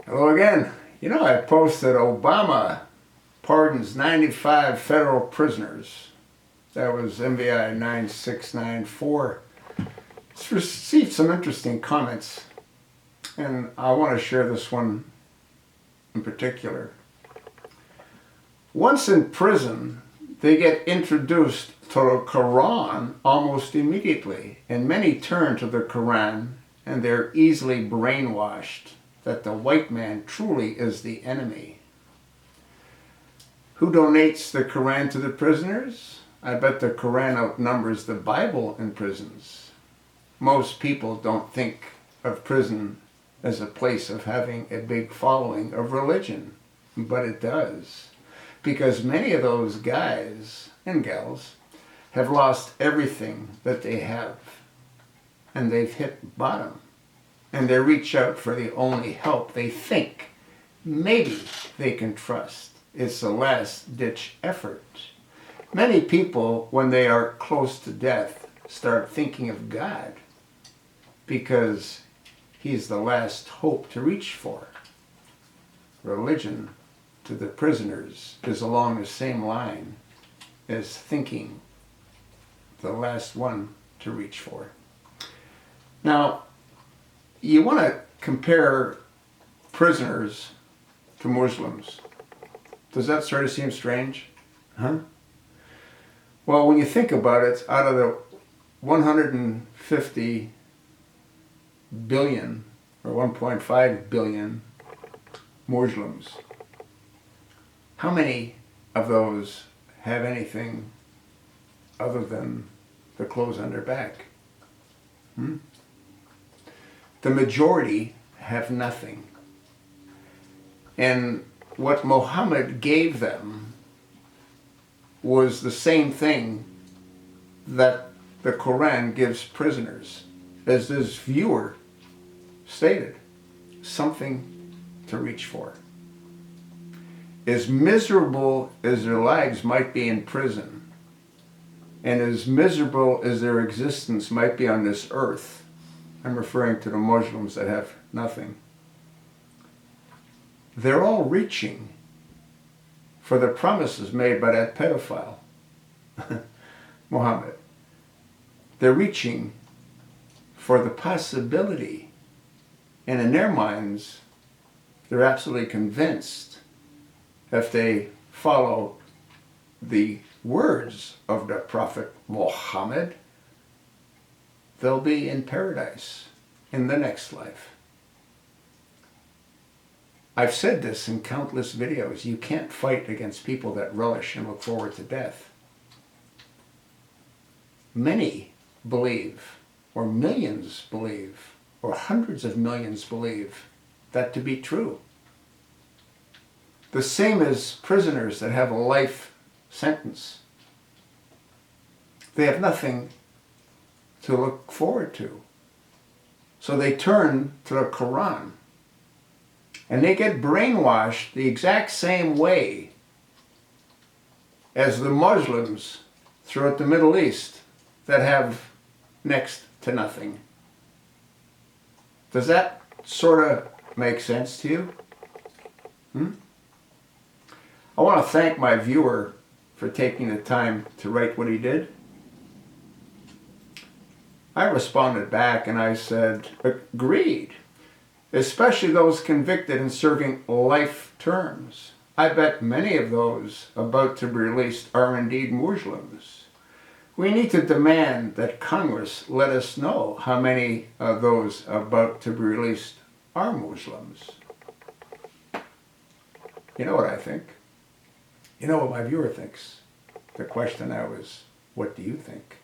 Hello again. I posted Obama pardons 95 federal prisoners. That was MVI 9694. It's received some interesting comments, and I want to share this one in particular. Once in prison, they get introduced to the Koran almost immediately, and many turn to the Koran, and they're easily brainwashed that the white man truly is the enemy. Who donates the Koran to the prisoners? I bet the Koran outnumbers the Bible in prisons. Most people don't think of prison as a place of having a big following of religion, but it does. Because many of those guys and gals have lost everything that they have, and they've hit bottom. And they reach out for the only help they think maybe they can trust. It's a last-ditch effort. Many people, when they are close to death, start thinking of God because He's the last hope to reach for. Religion to the prisoners is along the same line as thinking the last one to reach for. Now, you want to compare prisoners to Muslims. Does that sort of seem strange? Huh? Well, when you think about it, out of the 150 billion or 1.5 billion Muslims, how many of those have anything other than the clothes on their back? The majority have nothing. And what Muhammad gave them was the same thing that the Koran gives prisoners. As this viewer stated, something to reach for. As miserable as their lives might be in prison, and as miserable as their existence might be on this earth, I'm referring to the Muslims that have nothing, they're all reaching for the promises made by that pedophile, Muhammad. They're reaching for the possibility, and in their minds, they're absolutely convinced if they follow the words of the Prophet Muhammad, they'll be in paradise in the next life. I've said this in countless videos. You can't fight against people that relish and look forward to death. Many believe, or millions believe, or hundreds of millions believe that to be true. The same as prisoners that have a life sentence. They have nothing to look forward to. So they turn to the Koran. And they get brainwashed the exact same way as the Muslims throughout the Middle East that have next to nothing. Does that sort of make sense to you? I want to thank my viewer for taking the time to write what he did. I responded back and I said, agreed. Especially those convicted and serving life terms. I bet many of those about to be released are indeed Muslims. We need to demand that Congress let us know how many of those about to be released are Muslims. You know what I think? You know what my viewer thinks? The question now is, what do you think?